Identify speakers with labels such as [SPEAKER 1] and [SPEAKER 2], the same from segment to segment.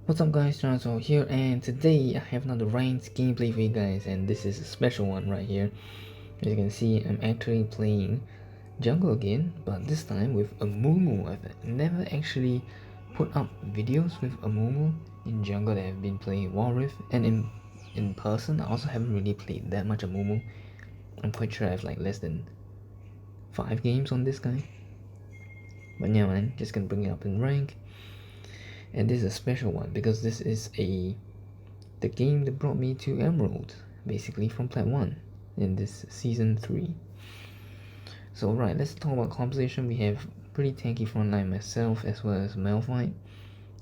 [SPEAKER 1] What's up guys, Charles here, and today I have another ranked gameplay for you guys, and this is a special one right here. As you can see, I'm actually playing jungle again, but this time with Amumu. I've never actually put up videos with Amumu in jungle that I've been playing War with, and in person I also haven't really played that much Amumu. I'm quite sure I have like less than 5 games on this guy. But yeah man, just gonna bring it up in rank. And this is a special one because this is the game that brought me to Emerald, basically from Plat 1 in this Season 3. So right, let's talk about composition. We have pretty tanky frontline myself as well as Malphite.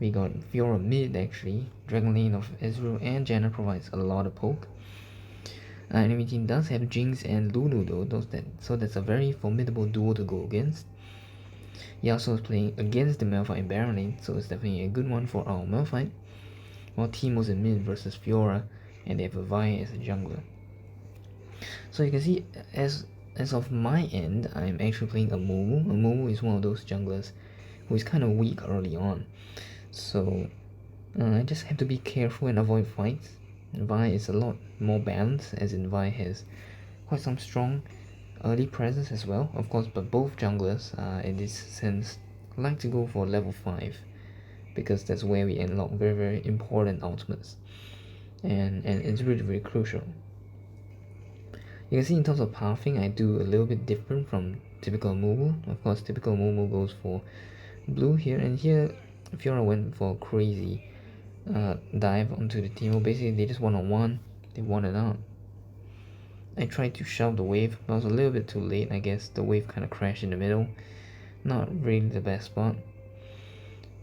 [SPEAKER 1] We got Fiora mid actually, Dragon Lane of Ezreal and Janna provides a lot of poke. Enemy team does have Jinx and Lulu though, so that's a very formidable duo to go against. Yasuo is playing against the Malphite in Baron lane, so it's definitely a good one for our Malphite. While Teemo's in mid versus Fiora, and they have a Vi as a jungler. So you can see, as of my end, I'm actually playing Amumu. Amumu is one of those junglers who is kind of weak early on. So I just have to be careful and avoid fights. Vi is a lot more balanced, as in Vi has quite some strong early presence as well, of course, but both junglers in this sense like to go for level 5 because that's where we unlock very important ultimates, and it's really crucial. You can see in terms of pathing, I do a little bit different from typical Amumu. Of course, typical Amumu goes for blue here, and here Fiora went for a crazy dive onto the Teemo. Basically, they just one-on-one, they won it out. I tried to shove the wave, but I was a little bit too late, I guess. The wave kind of crashed in the middle. Not really the best spot.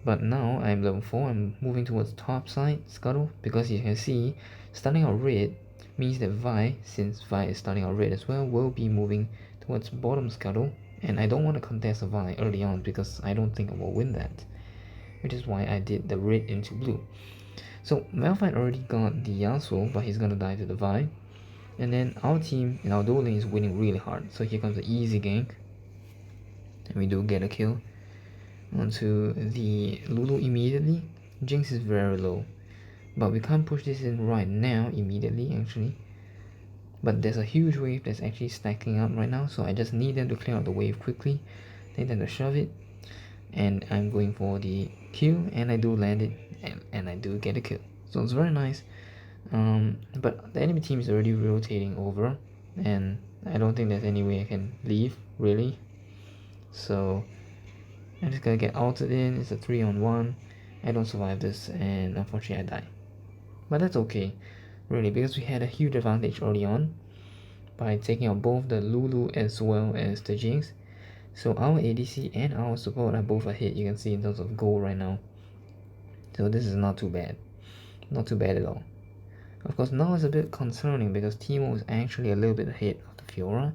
[SPEAKER 1] But now I'm level 4, I'm moving towards top side scuttle, because you can see starting out red means that Vi, since Vi is starting out red as well, will be moving towards bottom scuttle, and I don't want to contest a Vi early on because I don't think I will win that, which is why I did the red into blue. So Malphite already got the Yasuo, but he's gonna die to the Vi, and then our team in our dueling is winning really hard. So here comes the easy gank, and we do get a kill onto the Lulu immediately. Jinx is very low, but we can't push this in right now immediately actually. But there's a huge wave that's actually stacking up right now, so I just need them to clear out the wave quickly, need them to shove it, and I'm going for the kill, and I do land it, and I do get a kill. So it's very nice. But the enemy team is already rotating over, and I don't think there's any way I can leave really. So I'm just gonna get ulted in. It's a 3-on-1. I don't survive this, and unfortunately I die. But that's okay, really, because we had a huge advantage early on by taking out both the Lulu as well as the Jinx. So our ADC and our support are both ahead, you can see in terms of gold right now. So this is not too bad. Not too bad at all. Of course, now it's a bit concerning because Teemo is actually a little bit ahead of the Fiora.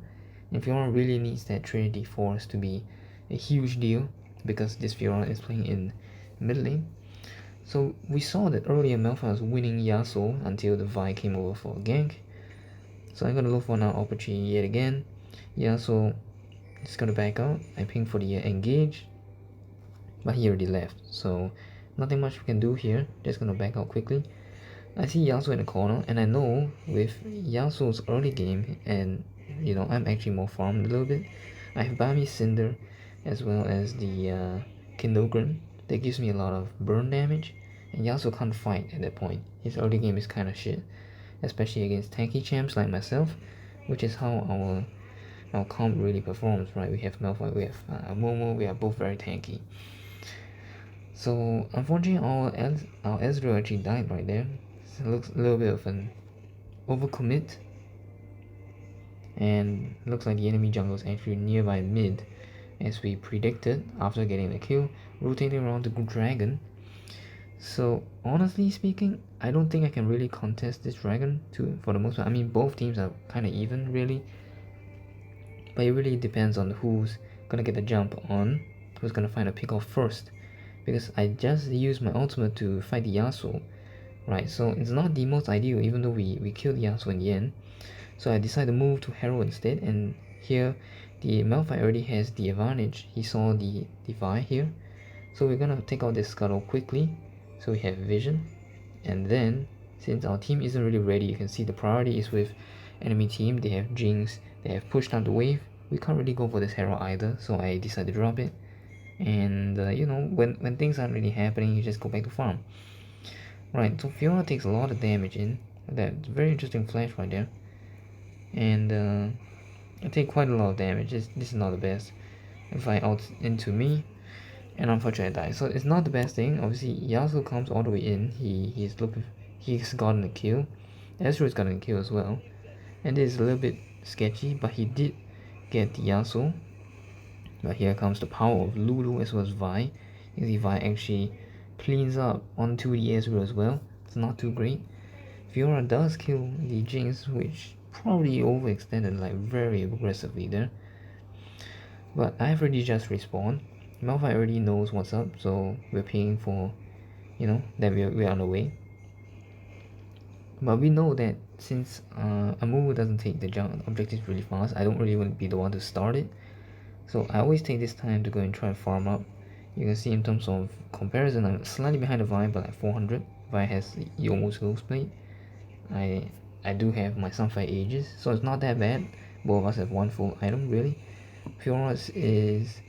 [SPEAKER 1] And Fiora really needs that Trinity Force to be a huge deal, because this Fiora is playing in mid lane. So we saw that earlier Malphite was winning Yasuo until the Vi came over for a gank. So I'm gonna look for an opportunity yet again. Yasuo is gonna back out. I ping for the engage, but he already left, so nothing much we can do here. Just gonna back out quickly. I see Yasuo in the corner, and I know with Yasuo's early game, and you know, I'm actually more farmed a little bit. I have Bami Cinder as well as the Kindogren. That gives me a lot of burn damage, and Yasuo can't fight at that point. His early game is kind of shit, especially against tanky champs like myself, which is how our comp really performs, right? We have Malphite, we have Amumu, we are both very tanky. So unfortunately, our Ezreal actually died right there. So it looks a little bit of an overcommit, and looks like the enemy jungle is actually nearby mid, as we predicted after getting the kill, rotating around the dragon. So honestly speaking, I don't think I can really contest this dragon for the most part. I mean, both teams are kind of even really, but it really depends on who's gonna get the jump on, who's gonna find a pick off first, because I just used my ultimate to fight the Yasuo, right? So it's not the most ideal, even though we killed Yasuo in the end. So I decided to move to Herald instead, and here the Malphite already has the advantage. He saw the Vi here, so we're gonna take out this scuttle quickly, So we have vision, and then since our team isn't really ready, you can see the priority is with enemy team. They have Jinx, they have pushed out the wave. We can't really go for this hero either, so I decided to drop it. And you know, when things aren't really happening, you just go back to farm. Right, so Fiora takes a lot of damage in. That's very interesting flash right there. And I take quite a lot of damage. This is not the best. If I out into me, and unfortunately I die. So it's not the best thing. Obviously Yasuo comes all the way in. He's gotten a kill. Ezreal's gotten a kill as well. And this is a little bit sketchy, but he did get the Yasuo. But here comes the power of Lulu as well as Vi. You see Vi actually cleans up onto the Ezreal as well. It's not too great. Fiora does kill the Jinx, which probably overextended like very aggressively there. But I've already just respawned. Malphite already knows what's up, so we're paying for, you know, that we're on the way. But we know that since Amumu doesn't take the objectives really fast, I don't really want to be the one to start it. So I always take this time to go and try and farm up. You can see in terms of comparison, I'm slightly behind the Vi by like 400. Vi has the almost ghost plate. I do have my Sunfire Aegis, so it's not that bad. Both of us have one full item really. Fiora's is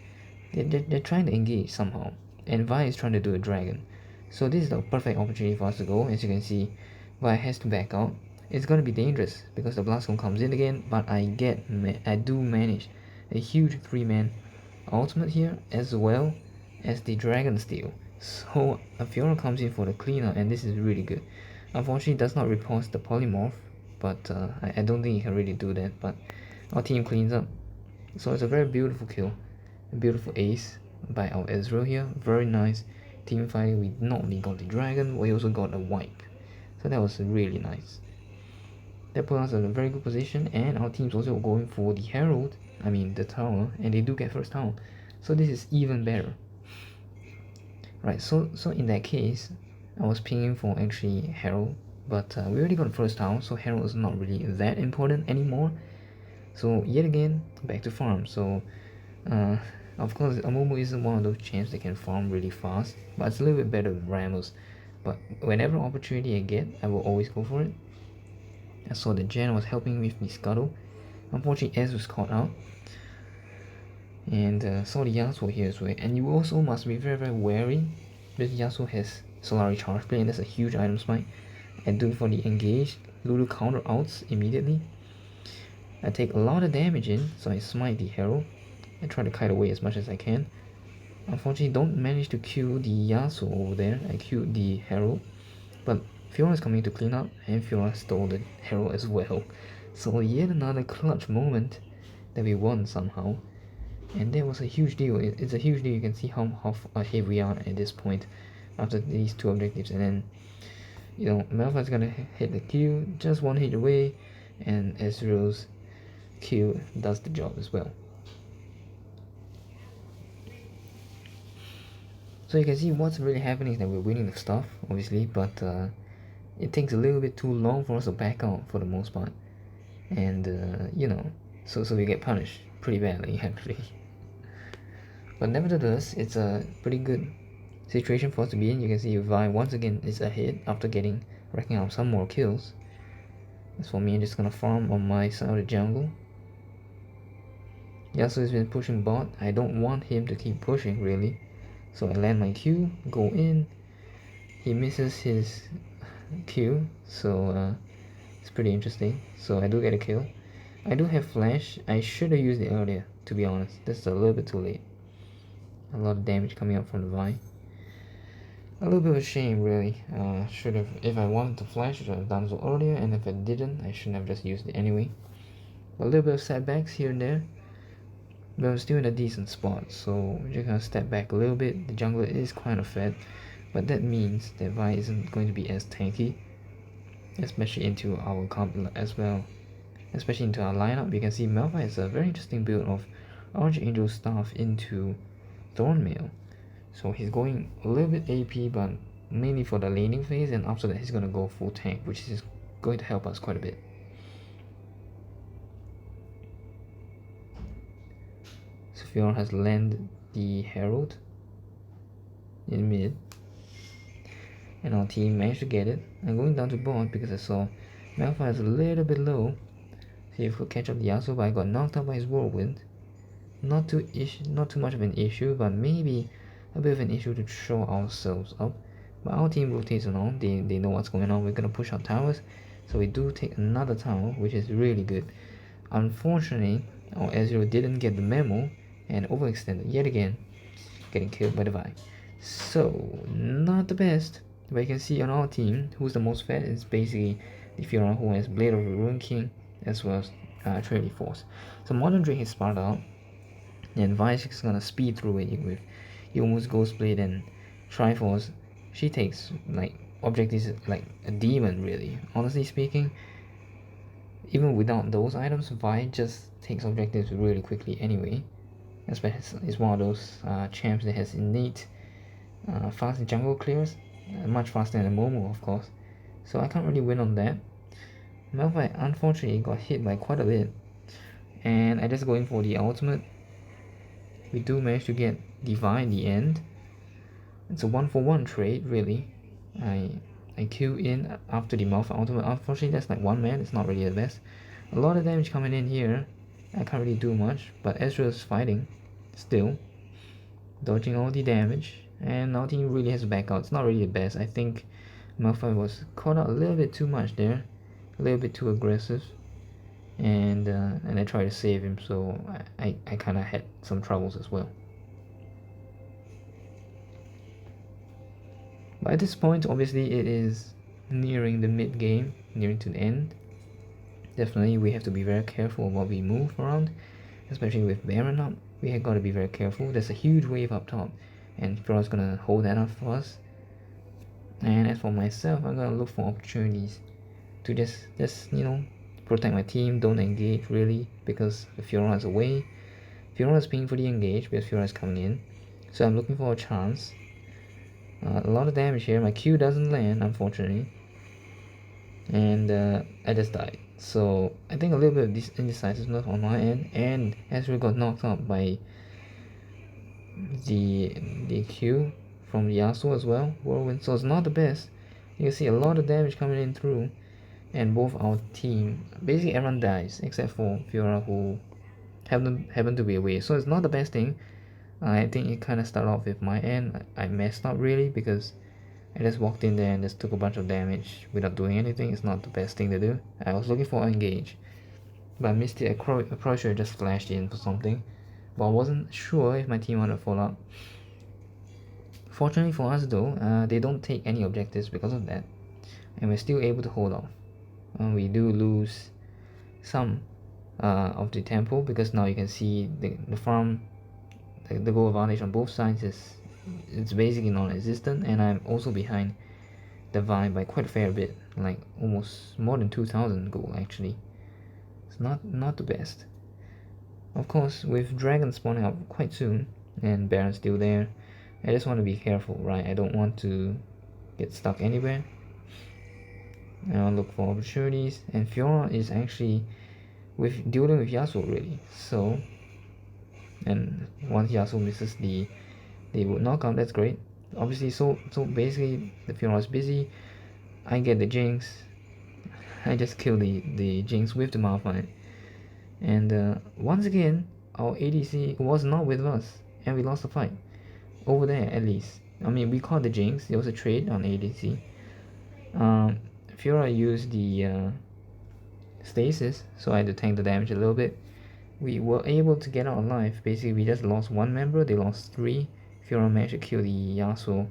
[SPEAKER 1] they're trying to engage somehow, and Vi is trying to do a dragon. So this is the perfect opportunity for us to go. As you can see, Vi has to back out. It's gonna be dangerous because the Blast Cone comes in again, but I do manage a huge 3-man ultimate here as well as the Dragon Steel. So Fiora comes in for the cleanup, and this is really good. Unfortunately, it does not repulse the polymorph, but I don't think he can really do that. But our team cleans up, so it's a very beautiful kill, a beautiful ace by our Ezreal here. Very nice team fighting. We not only got the dragon, we also got a wipe, so that was really nice. That put us in a very good position, and our team's also going for the herald, I mean the tower, and they do get first tower, so this is even better. Right, so in that case, I was pinging for actually herald, but we already got the first tower, so herald is not really that important anymore. So yet again, back to farm. So of course Amumu isn't one of those champs that can farm really fast, but it's a little bit better than Ramos. But whenever opportunity I get, I will always go for it. I saw that Jen was helping with the scuttle. Unfortunately Ez was caught out. And saw the Yasuo here as well. And you also must be very very wary, because Yasuo has Solari charge play, and that's a huge item spike. I do for the engage. Lulu counter outs immediately. I take a lot of damage in, so I smite the herald. I try to kite away as much as I can. Unfortunately, don't manage to kill the Yasuo over there. I killed the herald, but Fiora is coming to clean up, and Fiora stole the herald as well. So yet another clutch moment that we won somehow, and that was a huge deal. It's a huge deal. You can see how ahead we are at this point after these two objectives, and then you know Malphite's gonna hit the Q, just one hit away, and Ezreal's Q does the job as well. So you can see what's really happening is that we're winning the stuff, obviously, but it takes a little bit too long for us to back out for the most part, and you know, so we get punished pretty badly actually. But nevertheless, it's a pretty good situation for us to be in. You can see Vi once again is ahead after racking up some more kills. As for me, I'm just gonna farm on my side of the jungle. Yasuo has been pushing bot. I don't want him to keep pushing really, so I land my Q, go in. He misses his Q, so it's pretty interesting. So I do get a kill. I do have flash. I should have used it earlier, to be honest. This is a little bit too late. A lot of damage coming up from the Vi. A little bit of a shame really. Should have, if I wanted to flash, I should have done so earlier, and if I didn't, I shouldn't have just used it anyway. A little bit of setbacks here and there, but I'm still in a decent spot, so we're just gonna step back a little bit. The jungler is kind of fed, but that means that Vi isn't going to be as tanky, especially into our comp as well. Especially into our lineup, you can see Malphite is a very interesting build of Archangel Staff into Thornmail. So he's going a little bit AP, but mainly for the laning phase, and after that he's gonna go full tank, which is going to help us quite a bit. So Fiora has landed the Herald in mid. and our team managed to get it. I'm going down to bot because I saw Malphite is a little bit low. See if we could catch up the Yasuo, but I got knocked out by his whirlwind. Not too much of an issue, but maybe a bit of an issue to show ourselves up. But our team rotates around, they know what's going on. We're gonna push our towers, so we do take another tower, which is really good. Unfortunately, our Ezreal didn't get the memo and overextended yet again, getting killed by the Vi. So not the best. But you can see on our team, who's the most fed is basically the Fiora, who has Blade of the Ruin King as well as Trinity Force. So Modern Drake is Sparta out, and Vice is gonna speed through it with Youmuu's Ghostblade and Triforce. She takes like objectives like a demon, really. Honestly speaking, even without those items, Vi just takes objectives really quickly anyway. Especially is one of those champs that has innate fast jungle clears, much faster than Amumu, of course. So I can't really win on that. Malphite unfortunately got hit by quite a bit, and I just go in for the ultimate. We do manage to get Divine in the end. It's a 1-for-1 trade, really. I queue in after the Malphite ultimate. Unfortunately, that's like one man. It's not really the best. A lot of damage coming in here. I can't really do much, but Ezreal's fighting still, dodging all the damage, and our team really has to back out. It's not really the best. I think Malphite was caught out a little bit too much there, a little bit too aggressive, and I tried to save him, so I kind of had some troubles as well. But at this point, obviously, it is nearing the mid game, nearing to the end. Definitely, we have to be very careful what we move around, especially with Baron up. We have got to be very careful. There's a huge wave up top, and Fiora's gonna hold that up for us. And as for myself, I'm gonna look for opportunities to just protect my team. Don't engage really because the Fiora is away. Fiora is painfully engaged because Fiora is coming in, so I'm looking for a chance. A lot of damage here. My Q doesn't land, unfortunately, and I just died. So I think a little bit of this indecisiveness on my end, and Ezreal got knocked out by the Q from Yasuo as well, whirlwind. So it's not the best. You can see a lot of damage coming in through, and both our team, basically everyone dies except for Fiora, who happened to be away. So it's not the best thing. I think it kind of started off with my end. I messed up really because I just walked in there and just took a bunch of damage without doing anything. It's not the best thing to do. I was looking for engage, but I missed it. I probably should have just flashed in for something, but I wasn't sure if my team wanted to follow up. Fortunately for us though, they don't take any objectives because of that, and we're still able to hold off. We do lose some of the tempo because now you can see the farm, the goal advantage on both sides it's basically non-existent, and I'm also behind the Vine by quite a fair bit, like almost more than 2,000 gold actually. It's not the best. Of course, with Dragon spawning up quite soon and Baron still there, I just want to be careful, right? I don't want to get stuck anywhere. I'll look for opportunities, and Fiora is actually with dueling with Yasuo really. So, and once Yasuo misses the would knockout, that's great. Obviously, so basically the Fiora is busy. I get the Jinx. I just kill the Jinx with the Malphite. And once again, our ADC was not with us, and we lost the fight. Over there, at least. I mean, we caught the Jinx. There was a trade on ADC. Fiora used the stasis, so I had to tank the damage a little bit. We were able to get out alive. Basically, we just lost one member. They lost 3. Fiora managed to kill the Yasuo.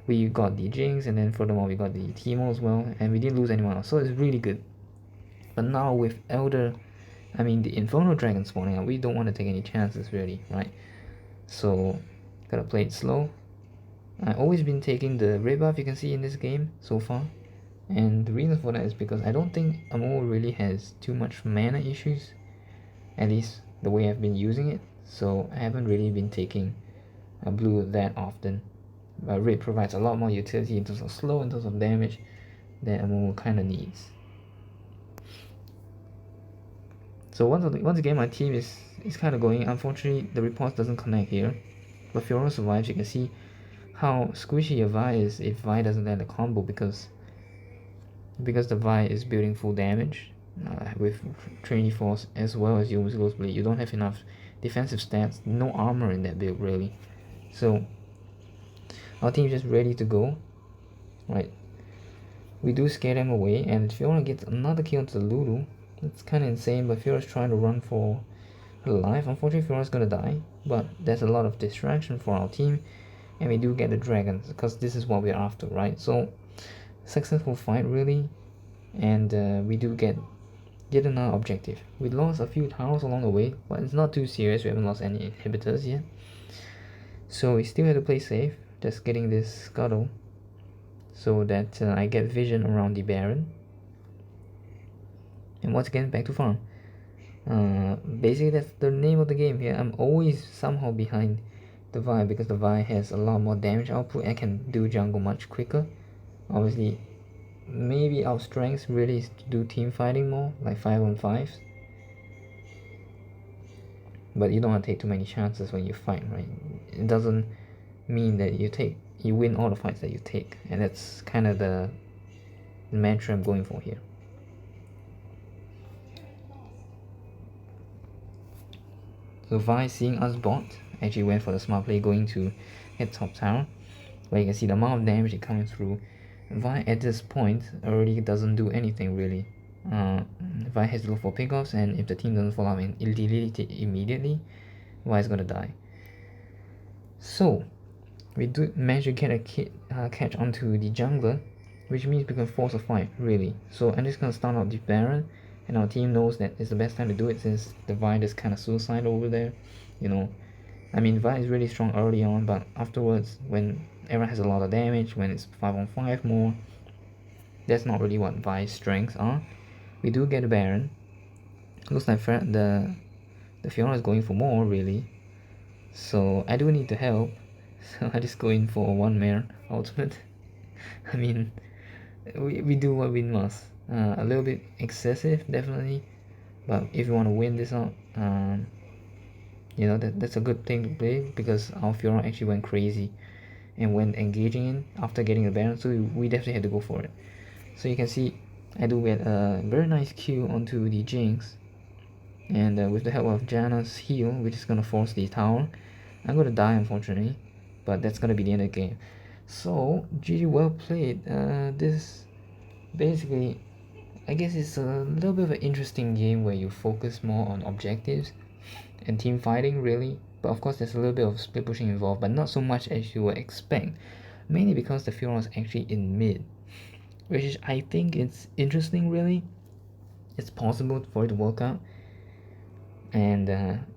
[SPEAKER 1] We got the Jinx, and then furthermore, we got the Teemo as well, and we didn't lose anyone else. So it's really good. But now with the Infernal Dragon spawning out, we don't want to take any chances really, right? So, gotta play it slow. I've always been taking the red buff you can see in this game so far. And the reason for that is because I don't think Amumu really has too much mana issues. At least the way I've been using it. So I haven't really been taking blue that often. But red provides a lot more utility in terms of slow, in terms of damage that Amumu kinda needs. So once again my team is kinda going. Unfortunately the report doesn't connect here. But Fiora survives. You can see how squishy a Vi is if Vi doesn't land a combo, because the Vi is building full damage with Trinity Force as well as Youmu's Ghost Blade. You don't have enough defensive stats, no armor in that build really. So our team's just ready to go, right? We do scare them away, and Fiora gets another kill onto the Lulu. It's kind of insane, but Fiora's trying to run for her life. Unfortunately, Fiora's gonna die, but there's a lot of distraction for our team, and we do get the dragons, because this is what we're after, right? So, successful fight, really, and we do get yet another objective. We lost a few towers along the way, but it's not too serious. We haven't lost any inhibitors yet. So we still have to play safe, just getting this scuttle, so that I get vision around the Baron. And once again, back to farm. Basically, that's the name of the game here. I'm always somehow behind the Vi, because the Vi has a lot more damage output and can do jungle much quicker. Obviously, maybe our strength really is to do team fighting more, like 5-on-5s. But you don't want to take too many chances when you fight, right? It doesn't mean that you win all the fights that you take, and that's kind of the mantra I'm going for here. So Vi, seeing us bot, actually went for the smart play, going to hit top tower, where you can see the amount of damage coming through. Vi at this point already doesn't do anything really. Vi has to look for pickoffs, and if the team doesn't follow up and delete it immediately, Vi is gonna die. So we do manage to get a catch onto the jungler, which means we can force a fight really. So I'm just gonna start out the Baron, and our team knows that it's the best time to do it, since the Vi is kind of suicide over there, you know. I mean, Vi is really strong early on, but afterwards, when everyone has a lot of damage, when it's 5-on-5 more, that's not really what Vi's strengths are. We do get a Baron. Looks like the Fiora is going for more really, so I do need to help. So I just go in for a one-man ultimate. I mean, we do what we must. A little bit excessive, definitely, but if you want to win this out, you know, that's a good thing to play, because our Fiora actually went crazy and when engaging in after getting a Baron, so we definitely had to go for it. So you can see I do get a very nice Q onto the Jinx, and with the help of Janna's heal, we're just gonna force the tower. I'm gonna die unfortunately, but that's gonna be the end of the game. So GG, well played. This basically, I guess it's a little bit of an interesting game where you focus more on objectives and team fighting really, but of course there's a little bit of split pushing involved, but not so much as you would expect, mainly because the Fiora is actually in mid, which is, I think it's interesting really. It's possible for it to work out, and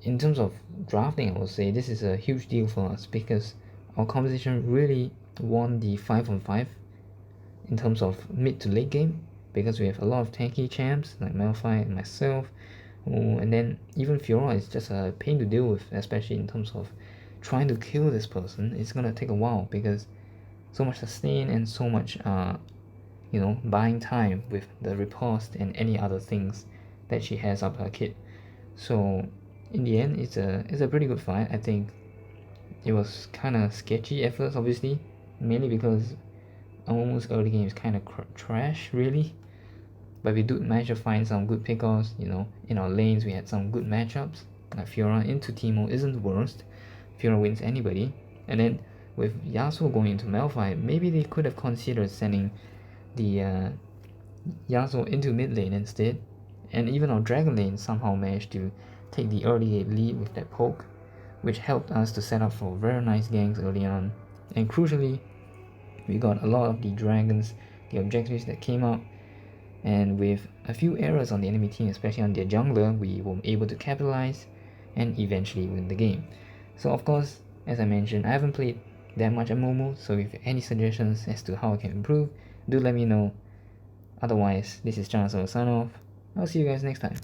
[SPEAKER 1] in terms of drafting, I would say this is a huge deal for us, because our composition really won the 5-on-5 in terms of mid to late game, because we have a lot of tanky champs like Malphite and myself. And then even Fiora is just a pain to deal with, especially in terms of trying to kill this person. It's gonna take a while, because so much sustain and so much you know, buying time with the riposte and any other things that she has up her kit. So in the end, it's a pretty good fight. I think it was kind of sketchy at first, obviously, mainly because Amumu's early game is kind of trash really, but we do manage to find some good pickoffs. You know, in our lanes we had some good matchups, like Fiora into Teemo isn't the worst. Fiora wins anybody, and then with Yasuo going into Malphite, maybe they could have considered sending the Yasuo into mid lane instead, and even our Dragon lane somehow managed to take the early lead with that poke, which helped us to set up for very nice ganks early on. And crucially, we got a lot of the dragons, the objectives that came out, and with a few errors on the enemy team, especially on their jungler, we were able to capitalize and eventually win the game. So of course, as I mentioned, I haven't played that much Amumu, so if you have any suggestions as to how I can improve, do let me know. Otherwise, this is Chana, so sign off. I'll see you guys next time.